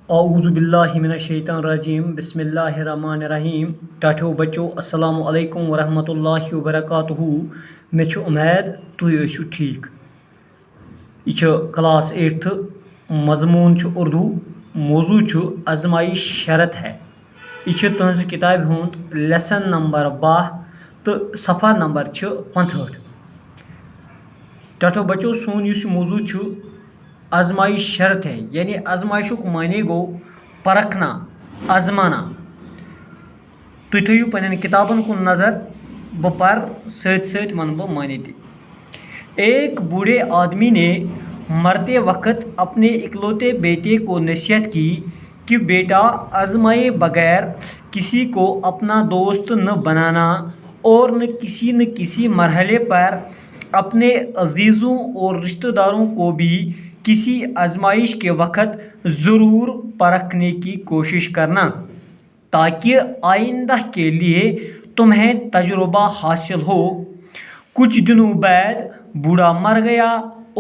اعوذ باللہ من الشیطان الرجیم بسم اللہ الرحمن الرحیم ٹاٹھو بچو السلام علیکم ورحمۃ اللہ وبرکاتہ مے چھ امید تُہۍ ٲسِو ٹھیک یہ کلاس 8 مضمون اردو موضوع آزمائش شرط ہے یہ تہذ کتاب ہند لیسن نمبر 12 تو صفحہ نمبر 65 ٹاٹھو بچو سون اس موضوع آزمائش شرط ہے یعنی آزمائش معنی گو پرکھنا آزمانا تھی تھو پن کتابن کن نظر بہ پر ست ون بہ معنی تہ ایک بوڑھے آدمی نے مرتے وقت اپنے اکلوتے بیٹے کو نصیحت کی کہ بیٹا آزمائے بغیر کسی کو اپنا دوست نہ بنانا اور نہ کسی مرحلے پر اپنے عزیزوں اور رشتہ داروں کو بھی کسی آزمائش کے وقت ضرور پرکھنے کی کوشش کرنا تاکہ آئندہ کے لیے تمہیں تجربہ حاصل ہو۔ کچھ دنوں بعد بوڑھا مر گیا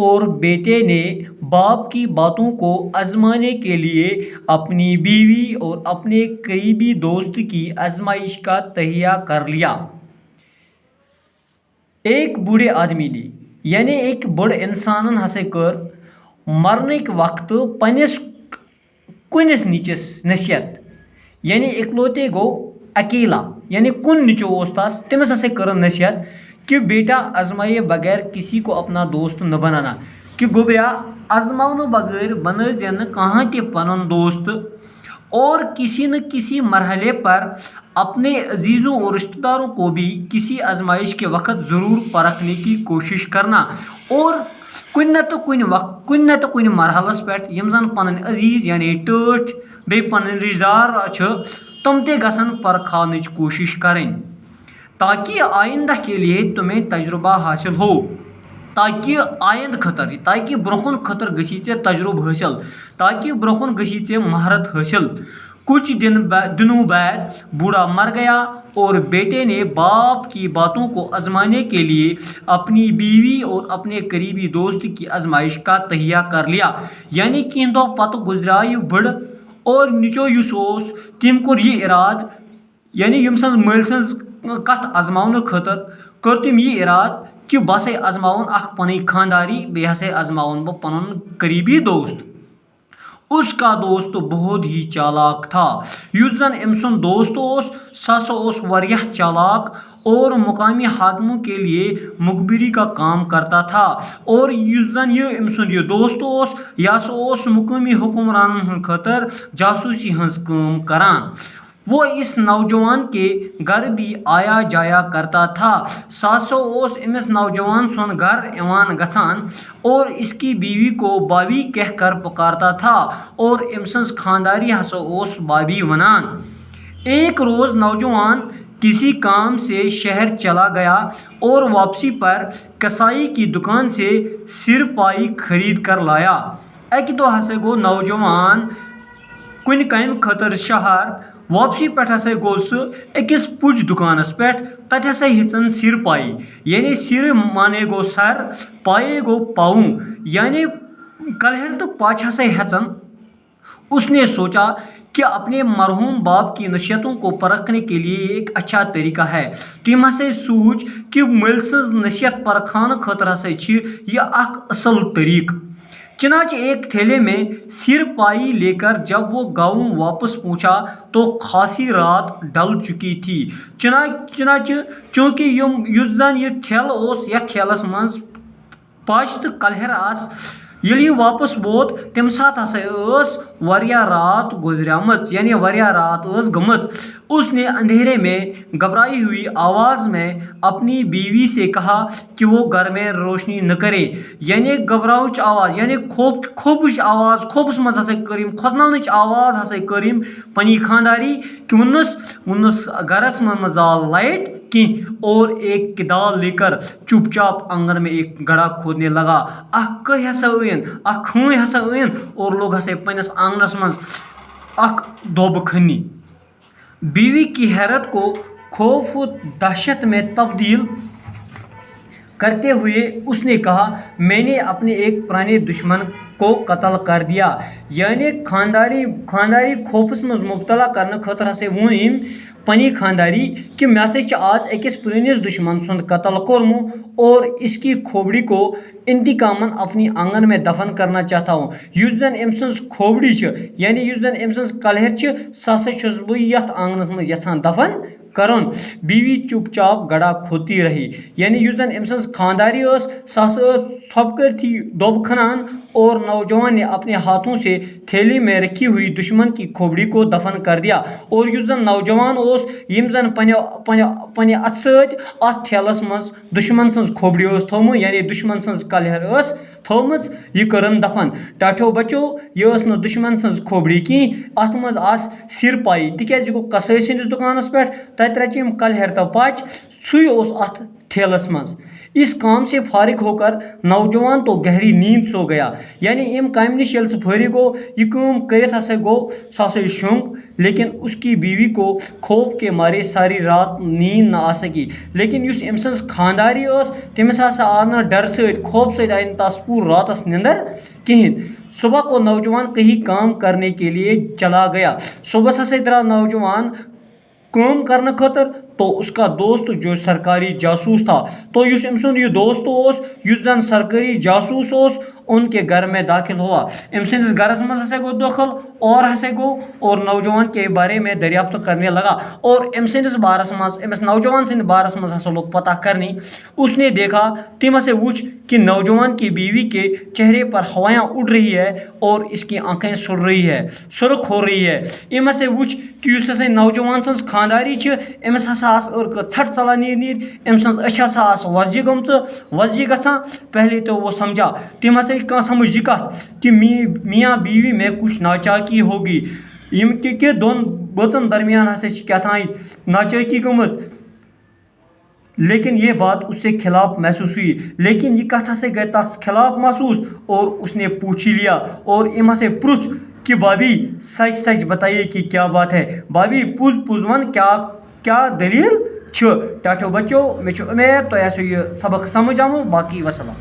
اور بیٹے نے باپ کی باتوں کو آزمانے کے لیے اپنی بیوی اور اپنے قریبی دوست کی آزمائش کا تہیہ کر لیا۔ ایک بوڑھے آدمی نے یعنی ایک بڑ انسان ہسا کر مرنک وقت پنس کنس نچس نصیحت یعنی اکلوتے گو اکیلا یعنی کن نچو تس تمس ہسا کر نصیحت کہ بیٹا آزمائے بغیر کسی کو اپنا دوست نہ بنانا کہ گوبریا آزماؤں بغیر بنائے نہ کہاں تہ پن دوست اور کسی نہ کسی مرحلے پر اپنے عزیزوں اور رشتہ داروں کو بھی کسی آزمائش کے وقت ضرور پرکھنے کی کوشش کرنا اور کن نہ تو کن مرحلس پہ یم زن پن عزیز یعنی ٹاٹھ بی پن رشتہ دار تم تے گژھن پرکھانچ کوشش کریں تاکہ آئندہ کے لیے تمہیں تجربہ حاصل ہو، تاکہ آئند خطر تاکہ برکن خطر گژھی ژے تجربہ حاصل، تاکہ برکن گژھی ژے مہارت حاصل۔ کچھ دنوں بعد بوڑھا مر گیا اور بیٹے نے باپ کی باتوں کو آزمانے کے لیے اپنی بیوی اور اپنے قریبی دوست کی آزمائش کا تہیہ کر لیا یعنی کین دو پتہ گزرا یہ بڑ اور نچو یس تم کور یہ اراد یعنی یم سن مل سن کت آزماؤن خاطر کر تم یہ اراد کہ بہ ہسا آزماؤن اخ پن خانداری بی ہسا آزماؤن بہ پن قریبی دوست۔ اس کا دوست بہت ہی چالاک تھا، یس زن ام سن دوست سہ ہسا واریاہ چالاک اور مقامی حاکموں کے لیے مخبری کا کام کرتا تھا اور یس زن یہ ام سن یہ دوست یہ ہسا مقامی حکمرانن خاطر جاسوسی ہنز کام کران۔ وہ اس نوجوان کے گھر بھی آیا جایا کرتا تھا، سہ ہسا امس نوجوان سن گھر ایوان گژھان اور اس کی بیوی کو بابی کہہ کر پکارتا تھا اور ام سنز خانداری ہسا بابی ونان۔ ایک روز نوجوان کسی کام سے شہر چلا گیا اور واپسی پر کسائی کی دکان سے سر پائی خرید کر لایا۔ اکہ دہ ہسا گو نوجوان کن کامہ خاطر شہر، واپسی پہ ہسا گو سہ اکس پُج دکانس پہ تت ہسا ہیژن سر پائی یعنی سر مانے گو سر پائے گو پاؤں یعنی کلہر تو پاچ ہسا ہیژن۔ اس نے سوچا کہ اپنے مرحوم باپ کی نصیحتوں کو پرکھنے کے لیے ایک اچھا طریقہ ہے، تو یم ہسا سوچ کہ مل سز نصیحت پرکھان خاطر ہسا یہ اخ اصل طریق۔ چنانچہ ایک تھیلے میں سر پائی لے کر جب وہ گاؤں واپس پہنچا تو خاصی رات ڈل چکی تھی، چنانچہ چونکہ یس زن یہ ٹھیل یا ٹھیلس مز پاچ تو کلہر آس یل یہ واپس ووت تم سات ہسا واریاہ رات گزریمت یعنی واریاہ رات گمت۔ اس نے اندھیرے میں گھبرائی ہوئی آواز میں اپنی بیوی سے کہا کہ وہ گھر میں روشنی نہ کرے یعنی گھبراؤچ آواز یعنی خوفش آواز خوفس مز ہسا کریم کھوژناونچ آواز ہسا کریم پنی خانداری کہ ونس گھرس من زال لائٹ کی اور ایک کدال لے کر چپ چاپ آنگن میں ایک گڑھا کھودنے لگا۔ اخ کہ ہسا این اخ کھوئیں ہسا این اور لوگ ہسا پنس آنگنس مز اخ دوب کھنی۔ بیوی کی حیرت کو خوف و دہشت میں تبدیل کرتے ہوئے اس نے کہا میں نے اپنے ایک پرانے دشمن کو قتل کر دیا. یعنی خانداری خوفس مز مبتلا کرنے خاطر ہسا وون ام پنی خانداری کہ میں ہسا آج أکس پرٲنِس دشمن سند قتل کورمو اور اس کی کھوپڑی کو انتقامن اپنی آنگن میں دفن کرنا چاہتا ہوں. یُس زن أمۍ سٕنٛز کھوپڑی چھِ یعنی یُس زن أمۍ سٕنٛز کلہر چھِ سُہ ہسا چھُس بہٕ یتھ آنگنس منٛز یژھان دفن کرُن. بیوی چُپ چاپ گڑا کھوتی رہی. یعنی یُس زن أمۍ سٕنٛز خانداری ٲس سۄ ہسا ٲس ژھۄپہٕ دۄب کھنان اور نوجوان نے اپنے ہاتھوں سے تھیلی میں رکھی ہوئی دشمن کی کھوپڑی کو دفن کر دیا. اور یُس زن نوجوان اوس یم زن پنہِ اتھٕ سۭتۍ اتھ تھیلس منٛز دشمن سٕنٛز کھوپڑی ٲس تھومُت یعنی دشمن سٕنٛز کلہر ٲس تھومٕژ یہِ کٔرٕن دفن. ٹاٹھیو بچو یہِ ٲس نہٕ دشمن سٕنٛز کھوپڑی کینٛہہ اتھ منٛز آسہِ سِر پایی تِکیازِ یہِ گوٚو کسٲے سٕنٛدِس دُکانس پٮ۪ٹھ تتہِ رچہِ یِم کلہر تہٕ پچ سُے اوس اتھ ٹھیلس منٛز. اس کام سے فارغ ہو کر نوجوان تو گہری نیند سو گیا. یعنی ام کامہِ نش ییٚلہِ سُہ فارغ گوٚو یہِ کٲم کٔرِتھ ہسا گوٚو سُہ ہسا شونٛگ لیکن اس کی بیوی کو خوف کے مارے ساری رات نیند نہ آ سکی. لیکن یُس أمۍ سٕنٛز خانداری ٲس تٔمِس ہسا آو نہٕ ڈر سۭتۍ خوف سۭتۍ آیہِ نہٕ تس پوٗرٕ راتس نندر کہیٖنۍ. صبح کو نوجوان کہیں کام کرنے کے لیے چلا گیا. صبح ہسا درٛاو نوجوان کٲم کرنے خٲطر تو اس کا دوست جو سرکاری جاسوس تھا تو یُس أمۍ سُنٛد یہِ دوست اوس یُس زن سرکاری جاسوس اوس ان کے گھر میں داخل ہوا. أمۍ سٕنٛدِس گھرس منٛز ہسا گوٚو دٲخل اور ہسا گوٚو اور نوجوان کے بارے میں دریافت کرنے لگا اور أمۍ سٕنٛدِس بارس منٛز أمِس نوجوان سٕنٛدِ بارس منٛز ہسا لوگ پتہ کرنی. اس نے دیکھا تم ہسا وُچھ کہ نوجوان کی بیوی کے چہرے پر ہوائیاں اڑ رہی ہے اور اس کی آنکھیں سرخ ہو رہی ہے. أمۍ ہسا وُچھ کہ یُس ہسا نوجوان سٕنٛز خانداری چھِ أمِس ہسا آسہٕ ٲرکہٕ ژھٹ ژلان نیٖرۍ أمۍ سٕنٛز أچھ ہسا آسہٕ وۄزجہِ گژھان. پہلے تو وہ سمجھا تم ہسا کانٛہہ سمجھ یہِ کتھ کہ میاں بیوی میں کچھ ناچاکی ہوگی یم کہ دون بٲژن درمیان ہسا چھِ کیٛاہ تھانۍ ناچٲکی گٔمٕژ. لیکن یہ بات اس سے خلاف محسوس ہوئی. لیکن یہ کتھ ہسا گئی تس خلاف محسوس اور اس نے پوچھ لیا اور ام ہسا پرُژھ کہ بھابھی سچ سچ بتائیے کہ کیا بات ہے. بھابھی پوٚز ون کیا دلیل چھِ. ٹاٹھیو بچو مےٚ چھُ اُمید تۄہہِ آسیو یہِ سبق سمجھ آمُت. باقی وسلام.